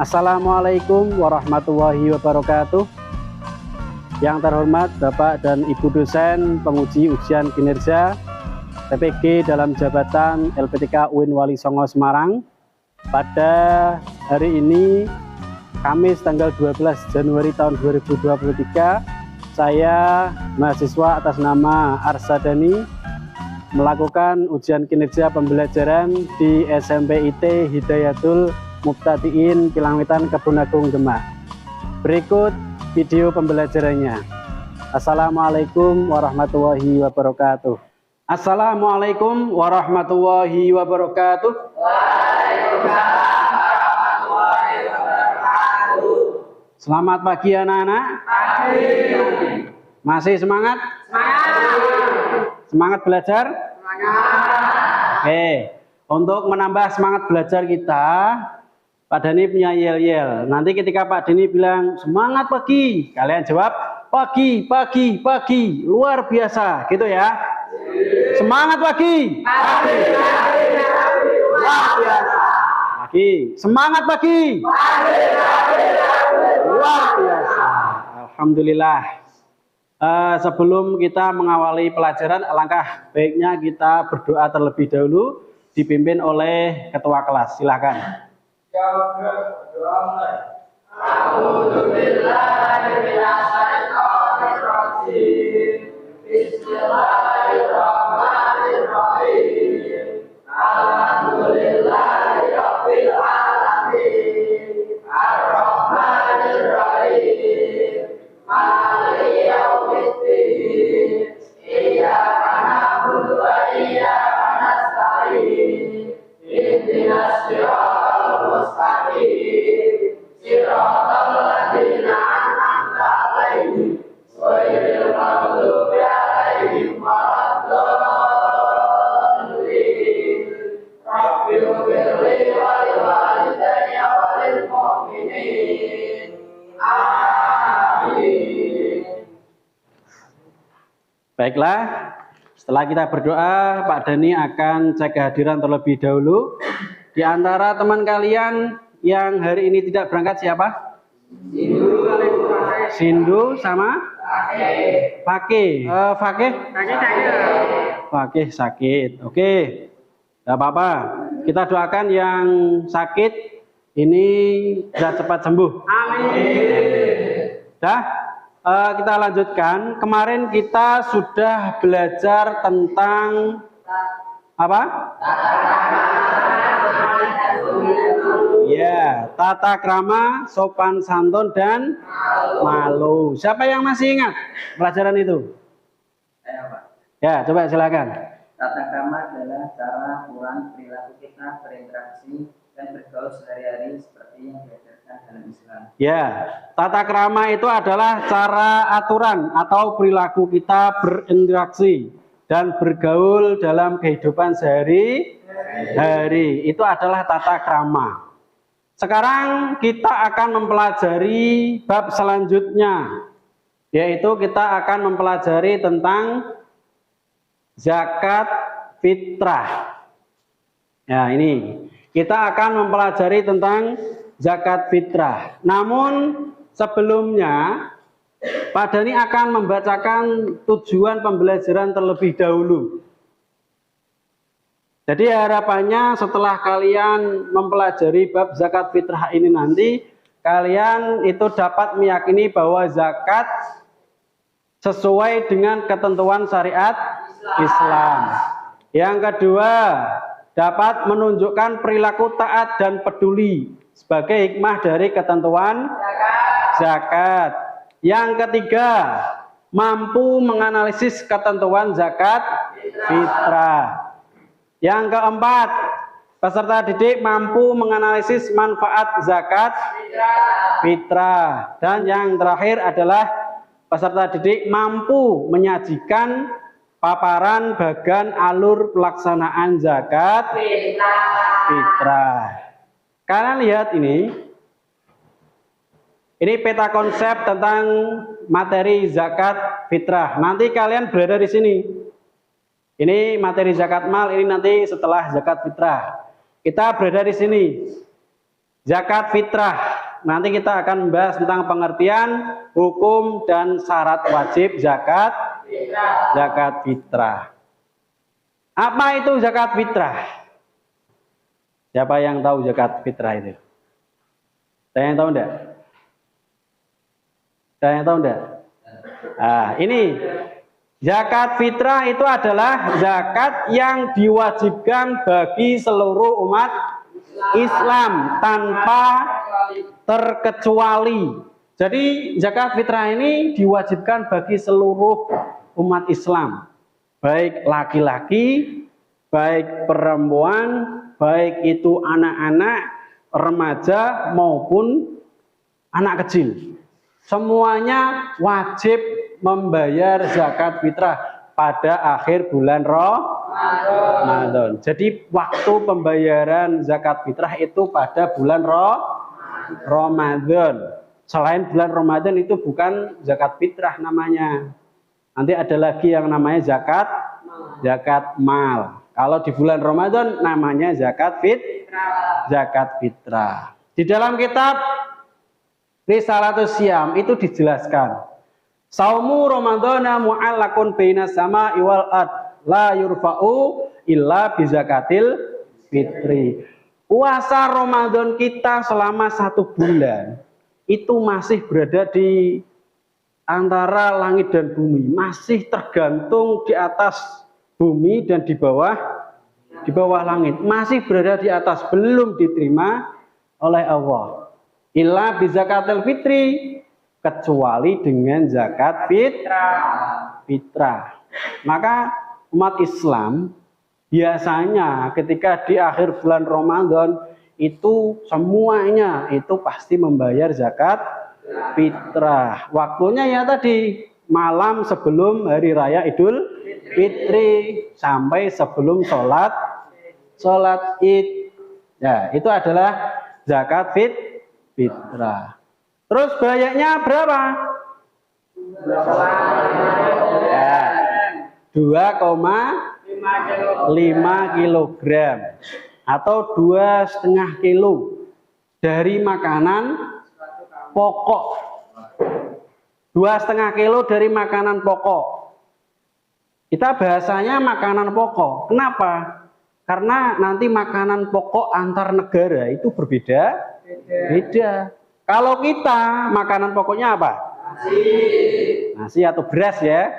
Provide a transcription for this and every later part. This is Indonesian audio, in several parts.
Assalamualaikum warahmatullahi wabarakatuh. Yang terhormat Bapak dan Ibu dosen penguji ujian kinerja PPG dalam jabatan LPTK UIN Wali Songo Semarang. Pada hari ini Kamis tanggal 12 Januari tahun 2023, saya mahasiswa atas nama Arsadani melakukan ujian kinerja pembelajaran di SMP IT Hidayatul Mubtadiin Kilangwetan Kebun Demak. Berikut video pembelajarannya. Assalamualaikum warahmatullahi wabarakatuh. Assalamualaikum warahmatullahi wabarakatuh. Waalaikumsalam warahmatullahi wabarakatuh. Selamat pagi anak-anak. Pagi. Masih semangat? Semangat. Semangat belajar? Semangat. Oke, untuk menambah semangat belajar kita, Pak Dani punya yel-yel. Nanti ketika Pak Dani bilang semangat pagi, kalian jawab pagi, pagi, pagi, luar biasa, gitu ya. Semangat pagi. Pagi, pagi, pagi, Luar biasa. Pagi. Semangat pagi. pagi, pagi, pagi. Luar biasa. Alhamdulillah. Sebelum kita mengawali pelajaran, alangkah baiknya kita berdoa terlebih dahulu, dipimpin oleh ketua kelas. Silakan. Bismillahirrahmanirrahim. Alhamdulillahirabbil alamin. Arrahmanirrahim. Maliki yaumiddin. Iyyaka na'budu wa iyyaka nasta'in. Ihdinas siratal mustaqim. Siratal ladzina an'amta 'alaihim ghairil maghdubi 'alaihim waladdallin. Rabbighfirli wa liwalidayya wa lil mu'minin. Amin. Baiklah, setelah kita berdoa, Pak Dani akan cek kehadiran terlebih dahulu. Di antara teman kalian yang hari ini tidak berangkat siapa? Sindu sama? Fakih. Fakih? Fakih sakit. Oke, tidak apa-apa. Kita doakan yang sakit ini bisa cepat sembuh. Amin. Dah, kita lanjutkan. Kemarin kita sudah belajar tentang apa? Ya, tata krama, sopan santun dan malu. Siapa yang masih ingat pelajaran itu? Saya, Pak. Ya, coba silakan. Tata krama adalah cara pulang perilaku kita berinteraksi dan bergaul sehari-hari seperti yang diajarkan dalam Islam. Ya, tata krama itu adalah cara aturan atau perilaku kita berinteraksi dan bergaul dalam kehidupan sehari-hari. Itu adalah tata krama. Sekarang kita akan mempelajari bab selanjutnya, yaitu kita akan mempelajari tentang zakat fitrah. Ya, ini kita akan mempelajari tentang zakat fitrah. Namun sebelumnya Pak Dani akan membacakan tujuan pembelajaran terlebih dahulu. Jadi harapannya setelah kalian mempelajari bab zakat fitrah ini nanti, kalian itu dapat meyakini bahwa zakat sesuai dengan ketentuan syariat Islam. Yang kedua, dapat menunjukkan perilaku taat dan peduli sebagai hikmah dari ketentuan zakat. Yang ketiga, mampu menganalisis ketentuan zakat fitrah. Yang keempat, peserta didik mampu menganalisis manfaat zakat fitrah. Dan yang terakhir adalah peserta didik mampu menyajikan paparan bagan alur pelaksanaan zakat fitrah. Kalian lihat ini peta konsep tentang materi zakat fitrah. Nanti kalian berada di sini. Ini materi zakat mal, ini nanti setelah zakat fitrah. Kita berada di sini. Zakat fitrah. Nanti kita akan membahas tentang pengertian, hukum, dan syarat wajib zakat fitrah. Apa itu zakat fitrah? Siapa yang tahu zakat fitrah itu? Saya yang tahu enggak? Saya yang tahu enggak? Nah, ini zakat fitrah itu adalah zakat yang diwajibkan bagi seluruh umat Islam tanpa terkecuali. Jadi zakat fitrah ini diwajibkan bagi seluruh umat Islam, baik laki-laki, baik perempuan, baik itu anak-anak, remaja maupun anak kecil. Semuanya wajib membayar zakat fitrah pada akhir bulan Ramadan. Jadi waktu pembayaran zakat fitrah itu pada bulan Ramadan. Selain bulan Ramadan itu bukan zakat fitrah namanya. Nanti ada lagi yang namanya zakat mal. Kalau di bulan Ramadan namanya zakat fitrah. Di dalam kitab Risalatus Syam itu dijelaskan. Saumu Ramadhana mu'allakun baina sama'i wal ard la yurfa'u illa bizakatil fitri. Puasa Ramadan kita selama 1 bulan itu masih berada di antara langit dan bumi, masih tergantung di atas bumi dan di bawah langit, masih berada di atas, belum diterima oleh Allah. Illa bizakatil fitri, kecuali dengan zakat fitrah. Maka umat Islam biasanya ketika di akhir bulan Ramadan itu semuanya itu pasti membayar zakat fitrah. Waktunya ya tadi malam sebelum hari raya Idul Fitri sampai sebelum sholat Id. Ya, itu adalah zakat fitrah. Terus bayarnya berapa? Ya, 2,5 kilogram atau 2,5 kilo dari makanan pokok. 2,5 kilo dari makanan pokok. Kita bahasanya makanan pokok. Kenapa? Karena nanti makanan pokok antar negara itu berbeda. Beda. Kalau kita makanan pokoknya apa? Nasi atau beras ya.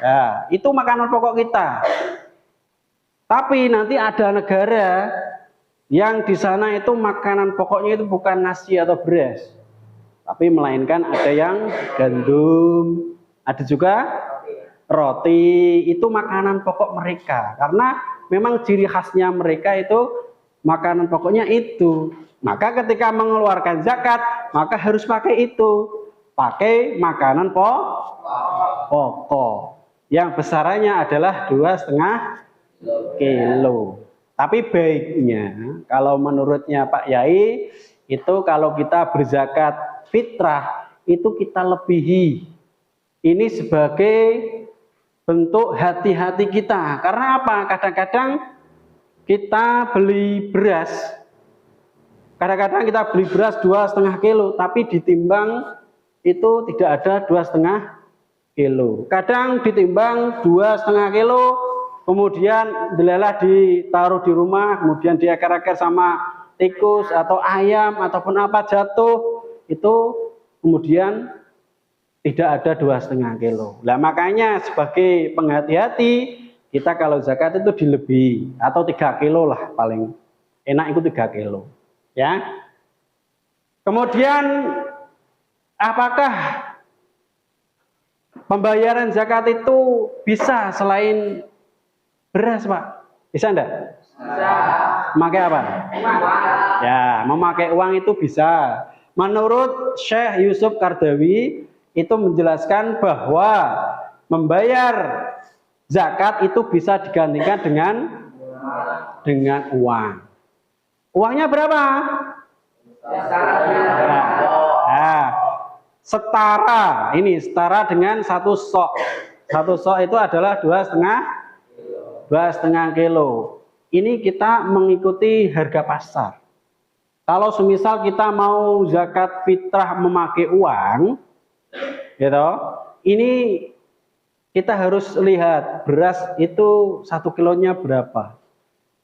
Nah, itu makanan pokok kita. Tapi nanti ada negara yang di sana itu makanan pokoknya itu bukan nasi atau beras, tapi melainkan ada yang gandum, ada juga roti. Itu makanan pokok mereka. Karena memang ciri khasnya mereka itu makanan pokoknya itu. Maka ketika mengeluarkan zakat, maka harus pakai itu. Pakai makanan pokok. Yang besarannya adalah 2,5 kilo. Tapi baiknya, kalau menurutnya Pak Yai, itu kalau kita berzakat fitrah, itu kita lebihi. Ini sebagai bentuk hati-hati kita. Karena apa? Kadang-kadang kita beli beras, kadang-kadang kita beli beras 2,5 kilo, tapi ditimbang itu tidak ada 2,5 kilo. Kadang ditimbang 2,5 kilo, kemudian delalah ditaruh di rumah, kemudian diakar-akar sama tikus atau ayam ataupun apa jatuh, itu kemudian tidak ada 2,5 kilo. Nah makanya sebagai penghati-hati, kita kalau zakat itu dilebihi, atau 3 kilo lah paling enak itu 3 kilo. Ya. Kemudian apakah pembayaran zakat itu bisa selain beras, Pak? Bisa enggak? Bisa. Memakai apa? Ya, memakai uang itu bisa. Menurut Syekh Yusuf Kardawi itu menjelaskan bahwa membayar zakat itu bisa digantikan dengan uang. Uangnya berapa? Nah, setara dengan satu sok. Satu sok itu adalah 2,5 kilo. Ini kita mengikuti harga pasar. Kalau semisal kita mau zakat fitrah memakai uang, gitu, ini kita harus lihat beras itu 1 kilonya berapa.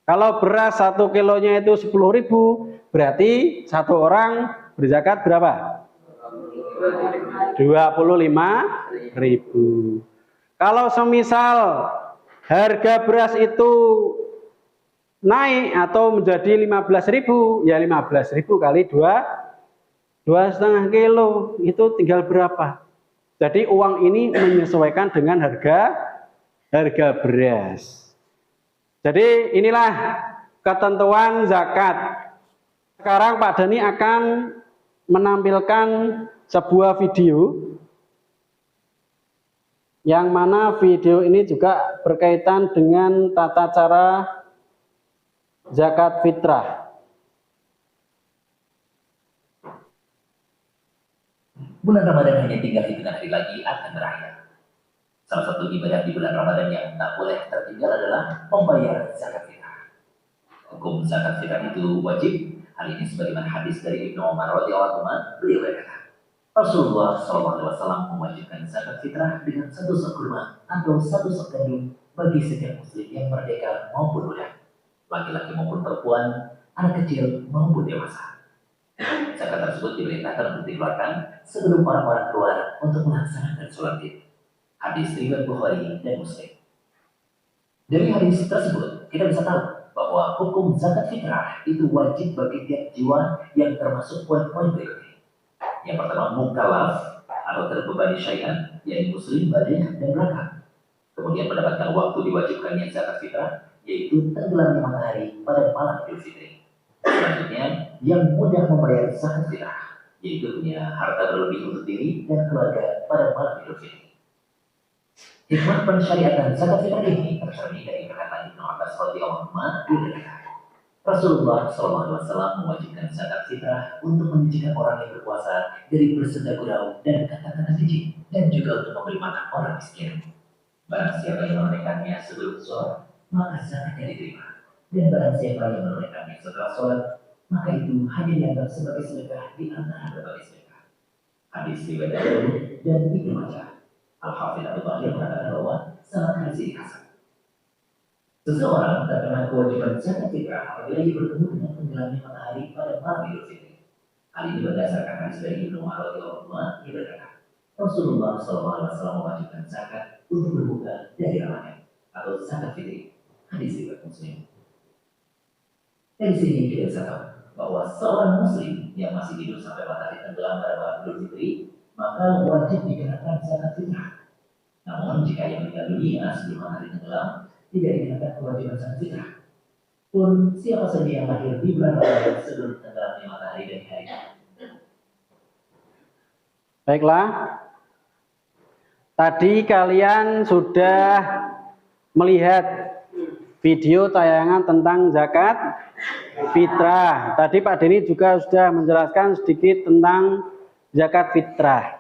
Kalau beras 1 kilonya itu 10.000, berarti satu orang berzakat berapa? 25.000. Kalau semisal harga beras itu naik atau menjadi 15.000, ya 15.000 kali 2,5 kilo itu tinggal berapa? Jadi uang ini menyesuaikan dengan harga beras. Jadi inilah ketentuan zakat. Sekarang Pak Dhani akan menampilkan sebuah video yang mana video ini juga berkaitan dengan tata cara zakat fitrah. Bulan Ramadan hanya tinggal hitungan hari lagi akan berakhir. Salah satu ibadah di bulan Ramadan yang tak boleh tertinggal adalah membayar zakat fitrah. Hukum zakat fitrah itu wajib. Hal ini sebagaimana hadis dari Ibnu Umar radhiyallahu anhu, beliau berkata, Rasulullah SAW mewajibkan zakat fitrah dengan 1 sok kurma atau 1 sok gandum bagi setiap muslim yang merdeka maupun budak, laki-laki maupun perempuan, anak kecil maupun dewasa. Zakat tersebut diperintahkan untuk dikeluarkan sebelum orang-orang keluar untuk melaksanakan sholat Id. Hadis riwayat Bukhari dan Muslim. Dari hadis tersebut kita bisa tahu bahwa hukum zakat fitrah itu wajib bagi tiap jiwa yang termasuk poin-poin berikut ini. Yang pertama, mukallaf atau terbebani syai'an, yaitu muslim, baligh dan belakang. Kemudian mendapatkan waktu diwajibkannya zakat fitrah, yaitu tenggelamnya matahari pada malam Idul Fitri. Selanjutnya, yang mudah membayar zakat fitrah, yaitu punya harta berlebih untuk diri dan keluarga pada malam Idul Fitri. Hikmah pensyariatan zakat fitrah ini tercermin dari perkataan Ibnu Abbas radhiyallahu anhu. Rasulullah SAW mewajibkan zakat fitrah untuk menyucikan orang yang berpuasa dari bersedekah gurau dan kata-kata keji, dan juga untuk memberi makan orang miskin. Barang siapa yang menunaikannya sebelum sholat, maka zakatnya diterima. Dan barang siapa yang menunaikannya setelah sholat, maka itu hanya dianggap sebagai sedekah di antara berbagai sedekah. Hadis riwayat Abu dan Ibnu Majah. Al-Hafidz Al-Albani mengatakan bahwa sanad hadis ini hasan. Seseorang terkena kewajiban zakat fitrah apabila ia bertemu dengan tenggelamnya matahari pada malam Idul Fitri. Hal ini berdasarkan hadis dari Ibnu Umar radhiyallahu anhu yang berkata, Rasulullah SAW mewajibkan zakat untuk berbuka dari Ramadan atau zakat fitri. Hadis riwayat Muslim. Dari sini kita bisa tahu bahwa seorang muslim yang masih hidup sampai matahari tenggelam pada malam Idul Fitri, maka wajib dikenakan zakat fitrah. Namun jika yang meninggal dunia sebelum matahari tenggelam, tidak dikenakan kewajiban zakat fitrah. Pun siapa saja yang lahir di bulan Ramadan sebelum tenggelamnya matahari dari hari ini. Baiklah, tadi kalian sudah melihat video tayangan tentang zakat fitrah. Tadi Pak Dhani juga sudah menjelaskan sedikit tentang zakat fitrah.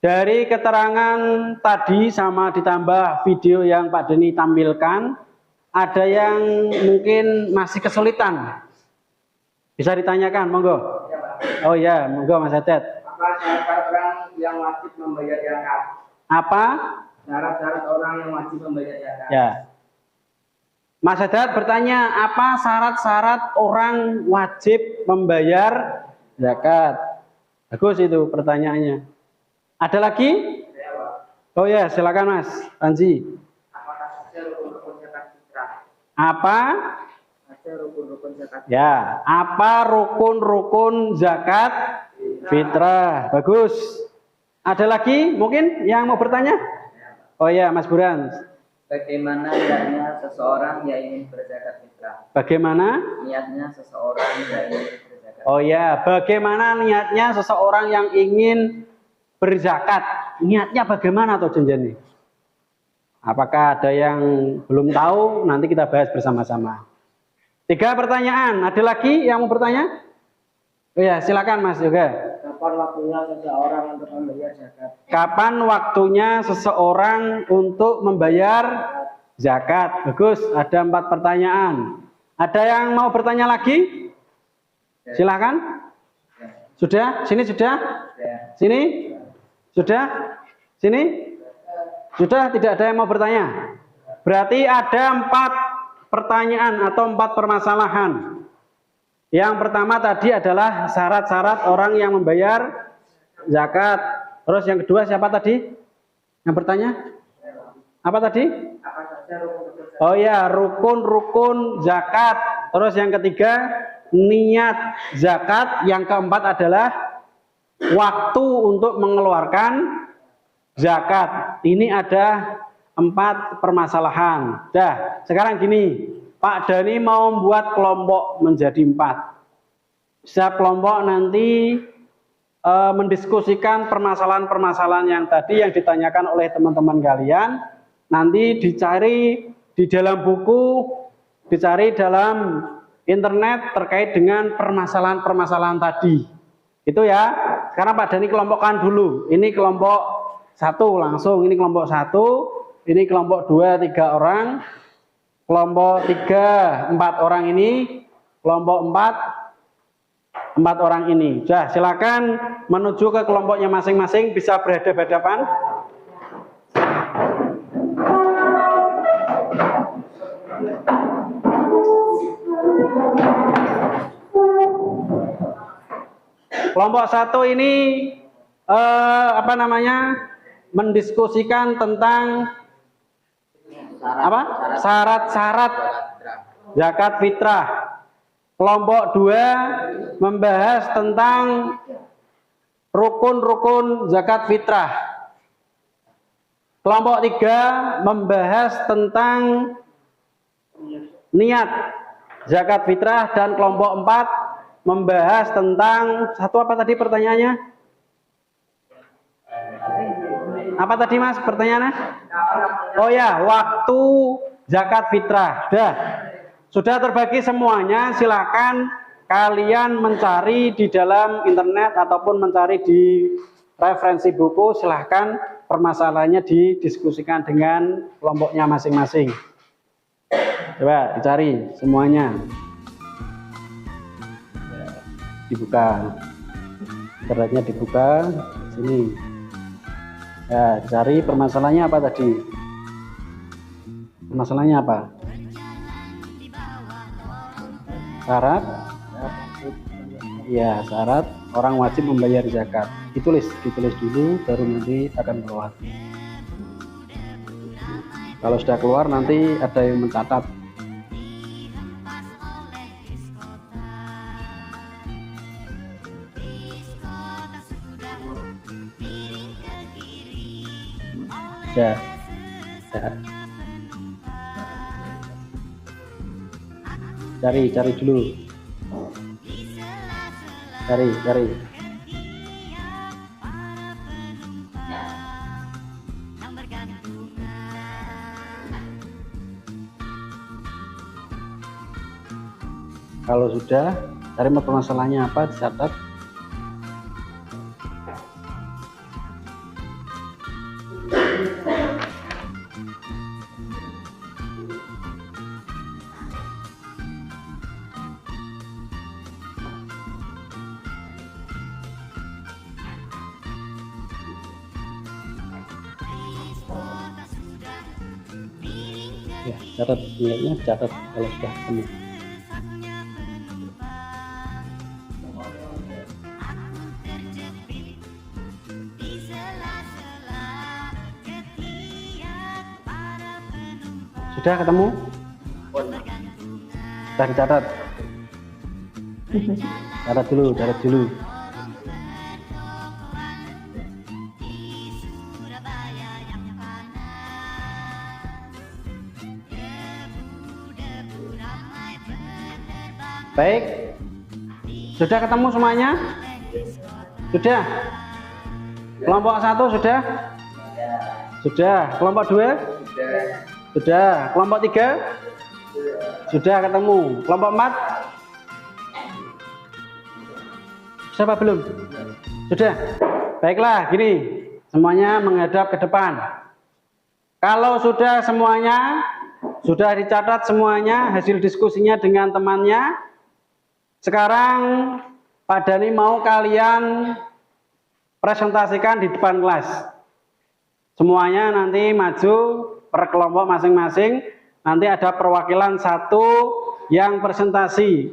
Dari keterangan tadi sama ditambah video yang Pak Dhani tampilkan, ada yang mungkin masih kesulitan. Bisa ditanyakan, monggo. Oh ya, monggo Mas Haddad. Apa syarat orang yang wajib membayar zakat? Apa? Syarat-syarat orang yang wajib membayar zakat. Ya. Mas Haddad bertanya, apa syarat-syarat orang wajib membayar zakat? Bagus itu pertanyaannya. Ada lagi? Oh ya, silakan Mas Panji. Apakah saja rukun-rukun zakat fitrah? Apa? Ada rukun-rukun zakat. Ya, apa rukun-rukun zakat fitrah? Bagus. Ada lagi mungkin yang mau bertanya? Oh ya, Mas Buran. Bagaimana niatnya seseorang yang ingin berzakat fitrah? Bagaimana? Niatnya seseorang yang ingin berzakat. Oh ya, bagaimana niatnya seseorang yang ingin berzakat? Niatnya bagaimana tuh Jenjani? Apakah ada yang belum tahu? Nanti kita bahas bersama-sama. 3 pertanyaan. Ada lagi yang mau bertanya? Oh ya, silakan Mas Yoga. Kapan waktunya seseorang untuk membayar zakat? Kapan waktunya seseorang untuk membayar zakat? Bagus, ada 4 pertanyaan. Ada yang mau bertanya lagi? Silakan. Sudah? Sini sudah? Sini? Sudah? Sini? Sudah, tidak ada yang mau bertanya? Berarti ada 4 pertanyaan atau 4 permasalahan. Yang pertama tadi adalah syarat-syarat orang yang membayar zakat. Terus yang kedua siapa tadi? Yang bertanya? Apa tadi? Oh ya, rukun-rukun zakat. Terus yang ketiga, niat zakat. Yang keempat adalah waktu untuk mengeluarkan zakat. Ini ada 4 permasalahan. Dah, sekarang gini. Pak Dani mau membuat kelompok menjadi 4. Setiap kelompok nanti mendiskusikan permasalahan-permasalahan yang tadi yang ditanyakan oleh teman-teman kalian. Nanti dicari di dalam buku, dicari dalam internet terkait dengan permasalahan-permasalahan tadi. Itu ya. Sekarang Pak Dani kelompokkan dulu. Ini kelompok 1 langsung, ini kelompok 1, ini kelompok 2, 3 orang. Kelompok 3, 4 orang ini, kelompok 4 orang ini. Sudah, silakan menuju ke kelompoknya masing-masing, bisa berhadapan-hadapan. Kelompok 1 ini mendiskusikan tentang syarat-syarat zakat fitrah. Kelompok 2 membahas tentang rukun-rukun zakat fitrah. Kelompok 3 membahas tentang niat zakat fitrah, dan kelompok 4 membahas tentang apa tadi pertanyaannya? Apa tadi Mas pertanyaannya? Oh ya, waktu zakat fitrah. Sudah terbagi semuanya. Silakan kalian mencari di dalam internet ataupun mencari di referensi buku. Silahkan permasalahannya didiskusikan dengan kelompoknya masing-masing. Coba dicari semuanya. Dibuka. Internetnya dibuka. Sini. Ya, cari permasalahannya apa tadi? Permasalahannya apa? Syarat? Ya, syarat orang wajib membayar zakat. Ditulis dulu, baru nanti akan keluar. Kalau sudah keluar nanti ada yang mencatat. Ya. Cari dulu. Cari. Kalau sudah, cari permasalahannya apa, dicatat. Ya, catat nilainya, catat kalau sudah penuh. Sudah ketemu? Sudah dicatat? Catat dulu. Baik. Sudah ketemu semuanya? Sudah? Kelompok 1 sudah? Sudah. Kelompok 2? Sudah. Kelompok 3? Sudah ketemu. Kelompok 4? Sudah apa belum? Sudah. Baiklah, gini. Semuanya menghadap ke depan. Kalau sudah semuanya, sudah dicatat semuanya hasil diskusinya dengan temannya. Sekarang Pak Dhani mau kalian presentasikan di depan kelas. Semuanya nanti maju per kelompok masing-masing. Nanti ada perwakilan satu yang presentasi,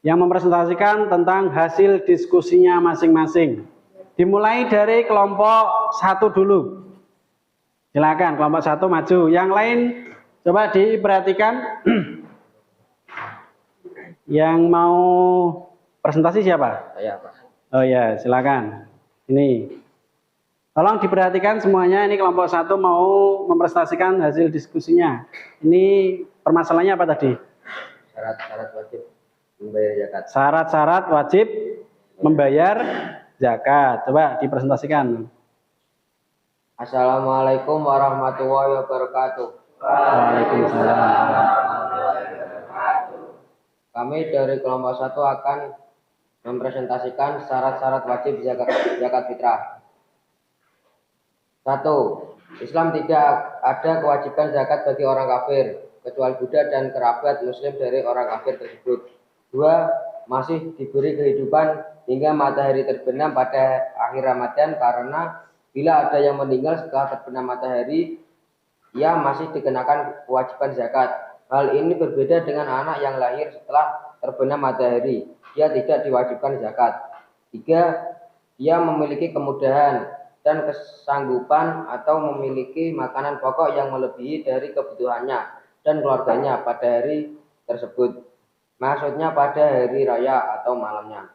yang mempresentasikan tentang hasil diskusinya masing-masing. Dimulai dari kelompok 1 dulu. Silakan kelompok 1 maju. Yang lain coba diperhatikan. Yang mau presentasi siapa? Saya, Pak. Oh ya, silakan. Ini. Tolong diperhatikan semuanya. Ini kelompok 1 mau mempresentasikan hasil diskusinya. Ini permasalahannya apa tadi? Syarat-syarat wajib membayar zakat. Syarat-syarat wajib membayar zakat. Coba dipresentasikan. Assalamualaikum warahmatullahi wabarakatuh. Waalaikumsalam. Kami dari kelompok 1 akan mempresentasikan syarat-syarat wajib zakat fitrah. 1. Islam tidak ada kewajiban zakat bagi orang kafir, kecuali Buddha dan kerabat muslim dari orang kafir tersebut. 2. Masih diberi kehidupan hingga matahari terbenam pada akhir Ramadan, karena bila ada yang meninggal setelah terbenam matahari, ia masih dikenakan kewajiban zakat. Hal ini berbeda dengan anak yang lahir setelah terbenam matahari. Dia tidak diwajibkan zakat. 3. Dia memiliki kemudahan dan kesanggupan atau memiliki makanan pokok yang melebihi dari kebutuhannya dan keluarganya pada hari tersebut. Maksudnya pada hari raya atau malamnya.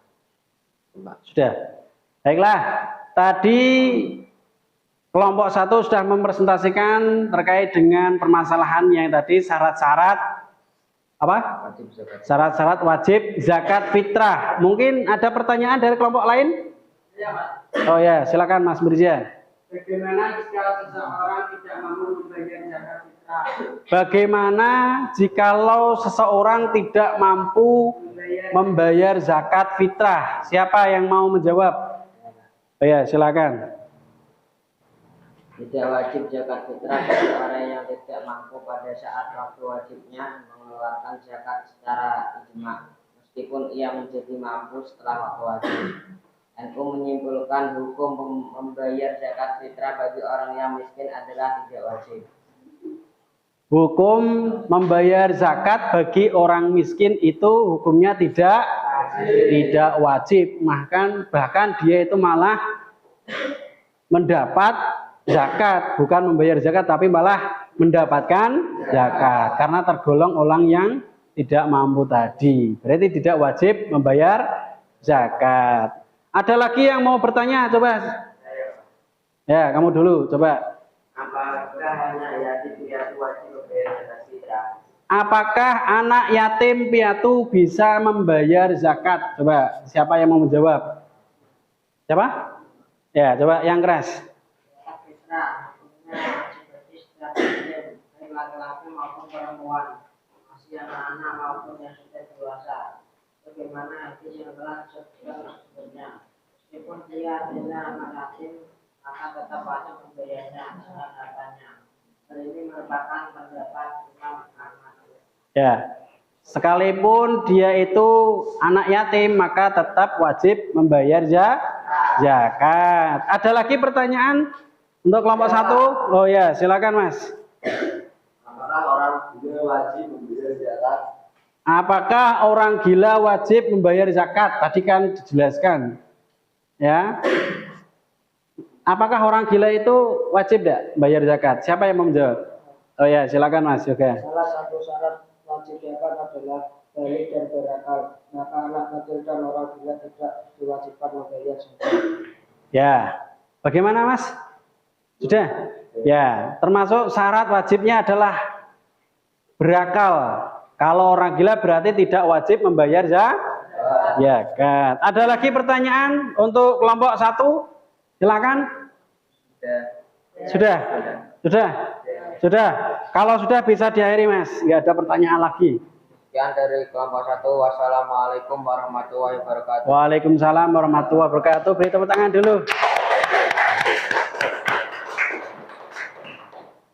Sudah. Baiklah. Tadi kelompok 1 sudah mempresentasikan terkait dengan permasalahan yang tadi syarat-syarat apa? Syarat-syarat wajib zakat fitrah. Mungkin ada pertanyaan dari kelompok lain? Ya, Pak. Oh ya, silakan Mas Mirza. Bagaimana jika seseorang tidak mampu membayar zakat fitrah? Bagaimana jikalau seseorang tidak mampu membayar zakat fitrah? Siapa yang mau menjawab? Oh ya, silakan. Tidak wajib zakat fitrah bagi orang yang tidak mampu pada saat waktu wajibnya mengeluarkan zakat secara ijma, meskipun ia menjadi mampu setelah waktu wajib. NU menyimpulkan hukum membayar zakat fitrah bagi orang yang miskin adalah tidak wajib. Hukum membayar zakat bagi orang miskin itu hukumnya tidak wajib. Bahkan dia itu malah mendapat zakat, bukan membayar zakat tapi malah mendapatkan zakat karena tergolong orang yang tidak mampu tadi. Berarti tidak wajib membayar zakat. Ada lagi yang mau bertanya? Coba. Ya, kamu dulu, coba. Apakah anak yatim piatu wajib membayar zakat fitrah? Apakah anak yatim piatu bisa membayar zakat? Coba, siapa yang mau menjawab? Siapa? Ya, coba yang keras. Fitrah hukumnya seperti setiap muslim, baik laki-laki maupun perempuan, masih anak-anak maupun yang sudah dewasa. Bagaimana hadis yang telah disebutkan sebelumnya, meskipun dia adalah anak yatim, maka tetap wajib membayarnya dengan hartanya. Hal ini merupakan pendapat Imam Ahmad. Ya, sekalipun dia itu anak yatim, maka tetap wajib membayar zakat. Ada lagi pertanyaan untuk kelompok 1? Oh ya, silakan Mas. Apakah orang gila wajib membayar zakat? Apakah orang gila wajib membayar zakat? Tadi kan dijelaskan. Ya. Apakah orang gila itu wajib tidak bayar zakat? Siapa yang mau menjawab? Oh ya, silakan Mas Yoga. Salah satu syarat wajib zakat adalah balik dan berakal. Maka anak kecil dan orang gila tidak diwajibkan membayar zakat. Ya. Bagaimana Mas? Sudah? Ya, termasuk syarat wajibnya adalah berakal. Kalau orang gila berarti tidak wajib membayar zakat. Ada lagi pertanyaan untuk kelompok 1? Silakan. Sudah. Sudah. Kalau sudah bisa diakhiri, Mas. Nggak ada pertanyaan lagi. Sekian dari kelompok 1. Wassalamualaikum warahmatullahi wabarakatuh. Waalaikumsalam warahmatullahi wabarakatuh. Beri tepuk tangan dulu.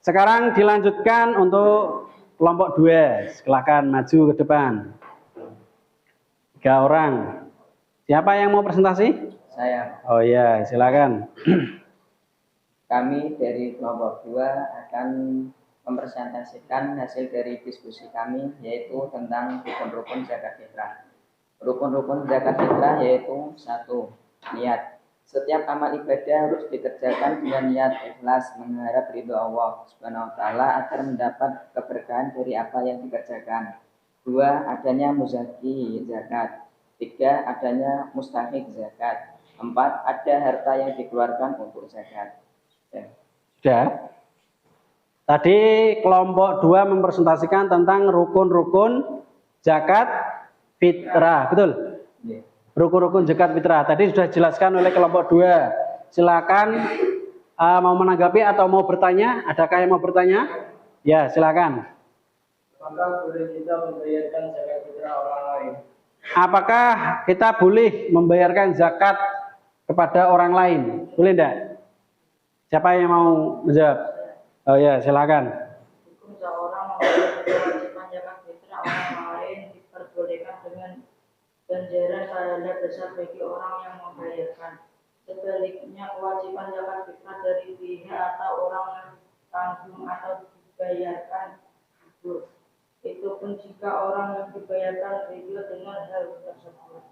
Sekarang dilanjutkan untuk kelompok 2. Silakan maju ke depan. 3 orang. Siapa yang mau presentasi? Saya. Oh iya, silakan. Kami dari kelompok 2 akan mempresentasikan hasil dari diskusi kami, yaitu tentang rukun-rukun zakat fitrah. Rukun-rukun zakat fitrah yaitu 1. Niat. Setiap amal ibadah harus dikerjakan dengan niat ikhlas mengharap ridho Allah Subhanahu wa taala agar mendapat keberkahan dari apa yang dikerjakan. 2. Adanya muzaki zakat. 3. Adanya mustahik zakat. 4. Ada harta yang dikeluarkan untuk zakat. Sudah. Tadi kelompok 2 mempresentasikan tentang rukun-rukun zakat fitrah, betul? Rukun-rukun zakat fitrah. Tadi sudah dijelaskan oleh kelompok 2. Silakan mau menanggapi atau mau bertanya? Adakah yang mau bertanya? Ya, silakan. Maka boleh kita membayarkan zakat fitrah orang lain. Apakah kita boleh membayarkan zakat kepada orang lain? Boleh enggak? Siapa yang mau menjawab? Oh ya, silakan. Hukum seorang membayar kewajiban zakat fitrah orang lain diperbolehkan dengan ganjaran pahala besar bagi orang yang membayarkan. Sebaliknya kewajiban zakat fitrah dari pihak atau orang yang tanggung atau dibayarkan gugur. Itu pun jika orang yang dibayarkan ridho dengan hal tersebut.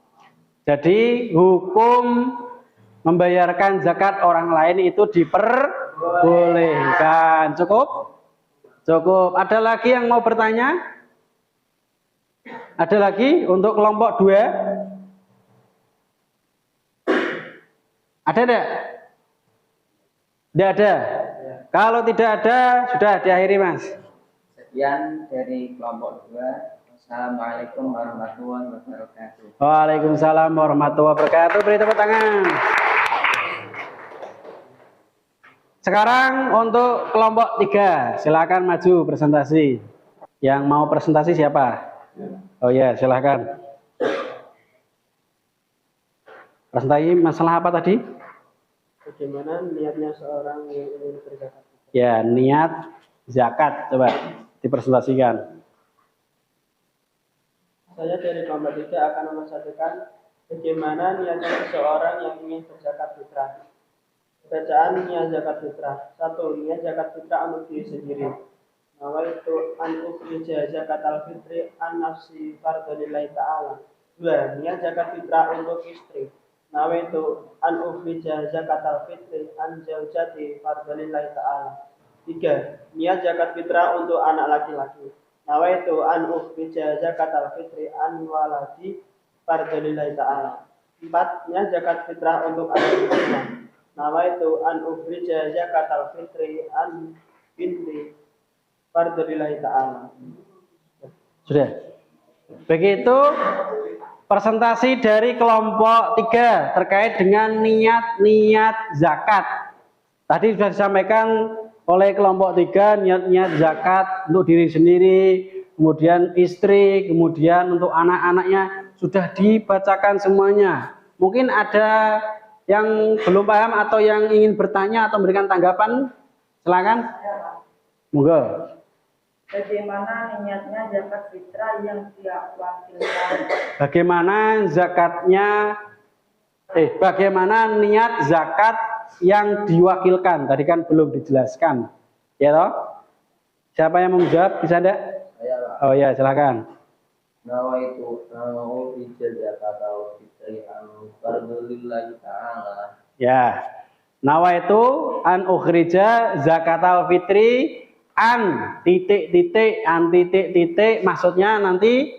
Jadi hukum membayarkan zakat orang lain itu diperbolehkan. Cukup? Cukup. Ada lagi yang mau bertanya? Ada lagi untuk kelompok 2? Ada enggak? Tidak ada. Kalau tidak ada, sudah diakhiri, Mas. Sekian dari kelompok 2. Assalamualaikum warahmatullahi wabarakatuh. Waalaikumsalam warahmatullahi wabarakatuh. Beri tepuk tangan. Sekarang untuk kelompok 3, silakan maju presentasi. Yang mau presentasi siapa? Oh ya, silakan. Presentasi masalah apa tadi? Bagaimana niatnya seorang yang ingin berzakat? Ya, niat zakat. Coba dipresentasikan. Saya dari kelompok 3 akan mempresentasikan bagaimana niatnya seseorang yang ingin berzakat fitrah. Bacaan niat zakat fitrah. 1. Niat zakat fitrah untuk diri sendiri. Nawaitu an ukhrija zakatal fitri an nafsi fardholillahi ta'ala. 2. Niat zakat fitrah untuk istri. Nawaitu an ukhrija zakatal fitri an zaujati fardholillahi ta'ala. 3. Niat zakat fitrah untuk anak laki-laki. Nawaitu an ukhrija zakatal fitri an waladi fardholillahi ta'ala. 4. Niat zakat fitrah untuk anak perempuan. Nawaitu an ukhrija zakatal fitri an binti fardholillahi ta'ala. Sudah. Begitu presentasi dari kelompok 3 terkait dengan niat-niat zakat. Tadi sudah disampaikan oleh kelompok 3 niat-niat zakat untuk diri sendiri, kemudian istri, kemudian untuk anak-anaknya sudah dibacakan semuanya. Mungkin ada yang belum paham atau yang ingin bertanya atau memberikan tanggapan, silakan. Monggo. Bagaimana niatnya zakat fitrah yang diwakilkan? Bagaimana niat zakat yang diwakilkan? Tadi kan belum dijelaskan. Ya toh? Siapa yang mau menjawab? Bisa enggak? Saya, Pak. Oh ya, silakan. Nawaitu zakatal fitri an fardholillahi ta'ala. Ya. Nawaitu an ukhrija zakatal fitri an titik-titik an titik-titik, maksudnya nanti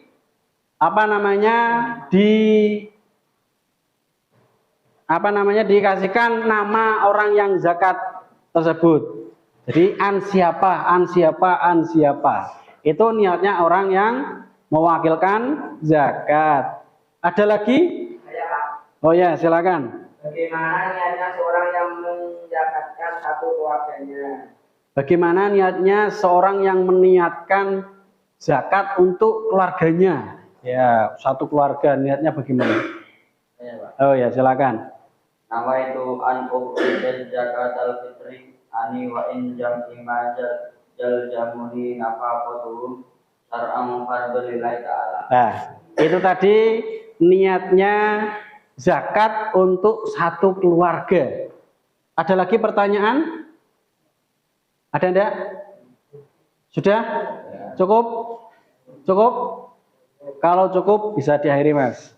dikasihkan nama orang yang zakat tersebut. Jadi an siapa. Itu niatnya orang yang mewakilkan zakat. Ada lagi? Saya Pak. Oh ya, silakan. Bagaimana niatnya seorang yang menzakatkan satu keluarganya? Bagaimana niatnya seorang yang meniatkan zakat untuk keluarganya? Ya, satu keluarga niatnya bagaimana? Ya, Pak. Oh ya, silakan. Nama itu an ukhrij zakat al-fitri ani wa in jam'ima jal jamuni nafaqatuhum syar'an fardlillahi ta'ala. Nah, itu tadi niatnya zakat untuk satu keluarga. Ada lagi pertanyaan? Ada enggak? Sudah? Cukup? Cukup? Kalau cukup bisa diakhiri, Mas.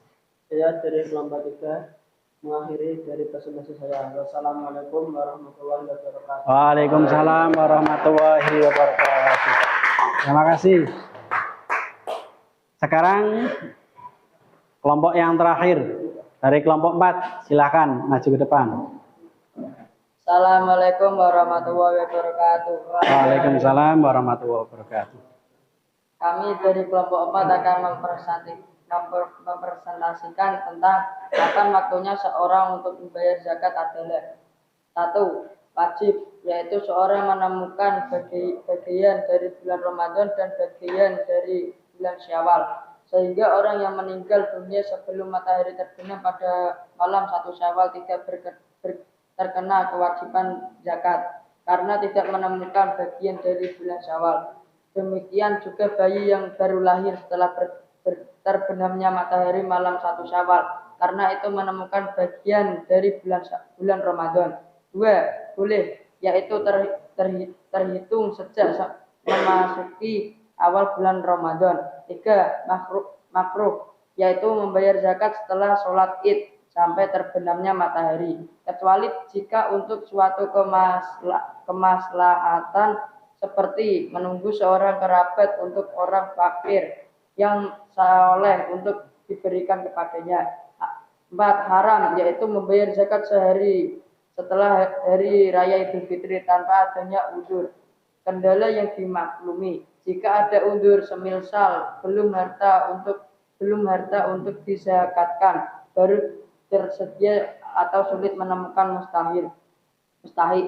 Saya dari kelompok 3 mengakhiri dari presentasi saya. Wassalamualaikum warahmatullahi wabarakatuh. Waalaikumsalam warahmatullahi wabarakatuh. Terima kasih. Sekarang kelompok yang terakhir dari kelompok 4, silakan maju ke depan. Assalamualaikum warahmatullahi wabarakatuh. Waalaikumsalam warahmatullahi wabarakatuh. Kami dari kelompok 4 akan mempresentasikan tentang kapan waktunya seorang untuk membayar zakat adalah 1. Wajib, yaitu seorang menemukan bagian dari bulan Ramadan dan bagian dari bulan Syawal, sehingga orang yang meninggal dunia sebelum matahari terbenam pada malam 1 Syawal tidak terkena kewajiban zakat karena tidak menemukan bagian dari bulan Syawal. Demikian juga bayi yang baru lahir setelah terbenamnya matahari malam 1 Syawal karena itu menemukan bagian dari bulan Ramadan. 2. Boleh, yaitu terhitung sejak memasuki awal bulan Ramadan. 3. Makruh, yaitu membayar zakat setelah sholat Id sampai terbenamnya matahari, kecuali jika untuk suatu kemaslahatan seperti menunggu seorang kerabat untuk orang fakir yang saleh untuk diberikan kepadanya. 4. Haram, yaitu membayar zakat sehari setelah hari raya Idul Fitri tanpa adanya udzur kendala yang dimaklumi. Jika ada udzur semisal belum harta untuk dizakatkan, baru tersedia atau sulit menemukan mustahik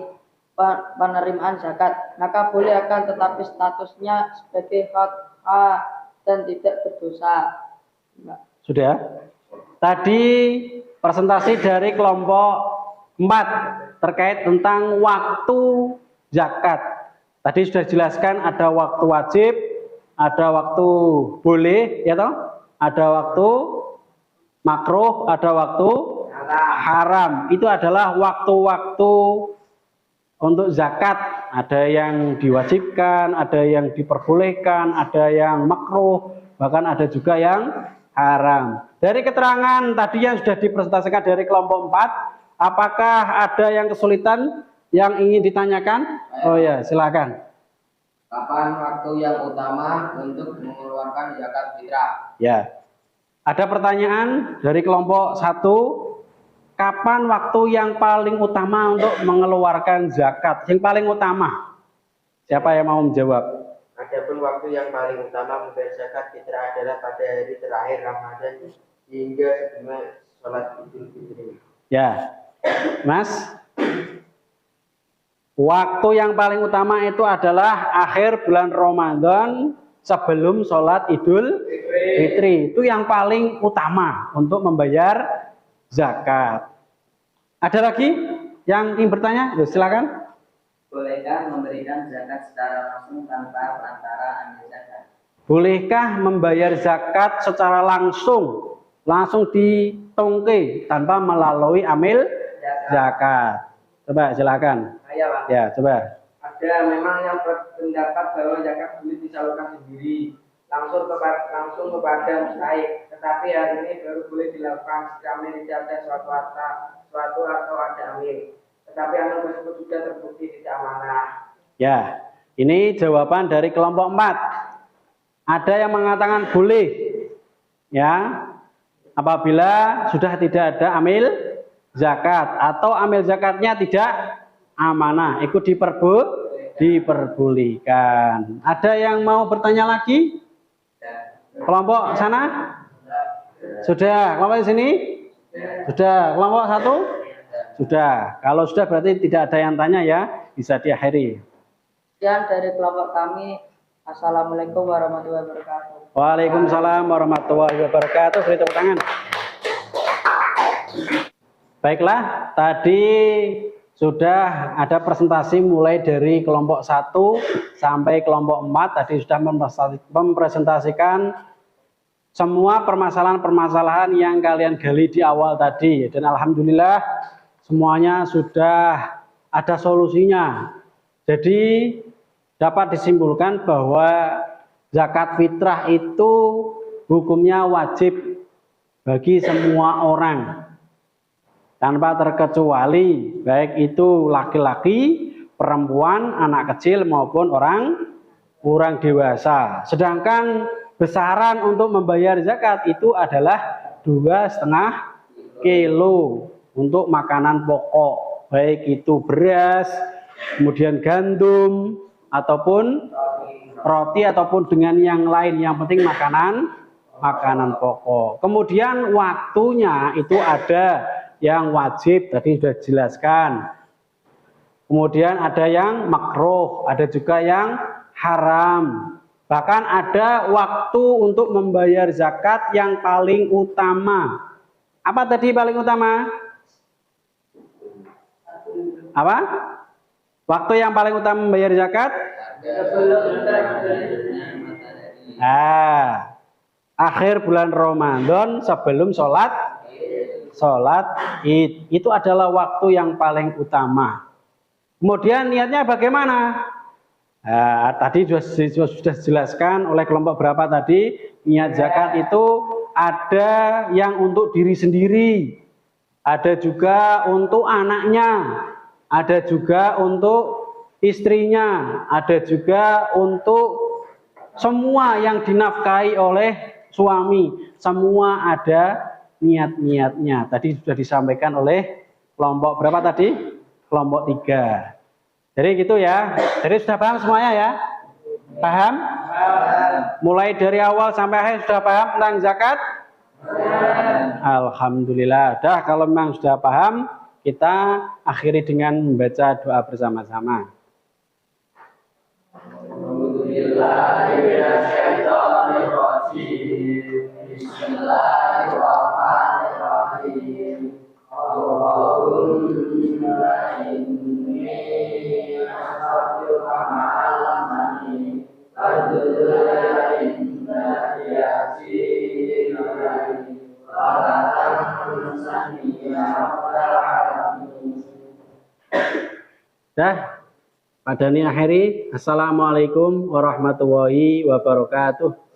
penerimaan zakat, maka boleh akan tetapi statusnya sebagai khot'a dan tidak berdosa. Sudah? Tadi presentasi dari kelompok 4 terkait tentang waktu zakat. Tadi sudah dijelaskan ada waktu wajib, ada waktu boleh, ya toh? Ada waktu makruh, ada waktu haram. Itu adalah waktu-waktu untuk zakat. Ada yang diwajibkan, ada yang diperbolehkan, ada yang makruh, bahkan ada juga yang haram. Dari keterangan tadi yang sudah dipresentasikan dari kelompok 4, apakah ada yang kesulitan yang ingin ditanyakan? Oh ya, silakan. Kapan waktu yang utama untuk mengeluarkan zakat fitrah? Ya. Ada pertanyaan dari kelompok 1. Kapan waktu yang paling utama untuk mengeluarkan zakat? Yang paling utama. Siapa yang mau menjawab? Adapun waktu yang paling utama membayar zakat fitrah adalah pada hari terakhir Ramadan hingga sebelum sholat Idul Fitri. Ya. Mas, waktu yang paling utama itu adalah akhir bulan Ramadan sebelum sholat Idul Fitri. Itu yang paling utama untuk membayar zakat. Ada lagi yang ingin bertanya? Ya, silakan. Bolehkah memberikan zakat secara langsung tanpa perantara amil zakat? Bolehkah membayar zakat secara langsung ditongke tanpa melalui amil zakat? Coba silakan. Saya Pak. Ya, coba. Ada memang yang berpendapat bahwa zakat boleh disalurkan sendiri langsung kepada mustahik, tetapi hal ini baru boleh dilakukan jika memiliki ada suatu atau ada amil. Tetapi amil tersebut juga terbukti tidak amanah. Ya, ini jawaban dari kelompok 4. Ada yang mengatakan boleh, ya, apabila sudah tidak ada amil zakat atau amil zakatnya tidak amanah, ikut diperbolehkan. Ada yang mau bertanya lagi? Kelompok sana? Sudah. Kelompok di sini? Sudah. Kelompok satu? Sudah. Kalau sudah berarti tidak ada yang tanya ya, bisa diakhiri. Sekian dari kelompok kami. Assalamualaikum warahmatullahi wabarakatuh. Waalaikumsalam warahmatullahi wabarakatuh. Beri tepuk tangan. Baiklah, tadi sudah ada presentasi mulai dari kelompok 1 sampai kelompok 4. Tadi sudah mempresentasikan semua permasalahan-permasalahan yang kalian gali di awal tadi. Dan alhamdulillah semuanya sudah ada solusinya. Jadi dapat disimpulkan bahwa zakat fitrah itu hukumnya wajib bagi semua orang tanpa terkecuali, baik itu laki-laki, perempuan, anak kecil maupun orang dewasa. Sedangkan besaran untuk membayar zakat itu adalah 2,5 kilo untuk makanan pokok, baik itu beras, kemudian gandum, ataupun roti, ataupun dengan yang lain. Yang penting makanan pokok. Kemudian waktunya itu ada yang wajib, tadi sudah dijelaskan. Kemudian ada yang makruh, ada juga yang haram. Bahkan ada waktu untuk membayar zakat yang paling utama. Apa tadi paling utama? Apa? Waktu yang paling utama membayar zakat? Akhir bulan Ramadan sebelum sholat Id. Itu adalah waktu yang paling utama. Kemudian niatnya bagaimana? Tadi sudah dijelaskan oleh kelompok berapa tadi. Niat zakat itu ada yang untuk diri sendiri, ada juga untuk anaknya, ada juga untuk istrinya, ada juga untuk semua yang dinafkahi oleh suami. Semua ada niat-niatnya. Tadi sudah disampaikan oleh kelompok berapa tadi? Kelompok 3. Jadi gitu ya. Jadi sudah paham semuanya ya? Paham? Mulai dari awal sampai akhir sudah paham tentang zakat? Alhamdulillah. Dah, kalau memang sudah paham, kita akhiri dengan membaca doa bersama-sama. Bismillahirrahmanirrahim. Allahumma inni as'aluka ma'alamani fadlullah inna yasin Dah, pada ini akhiri. Assalamualaikum warahmatullahi wabarakatuh.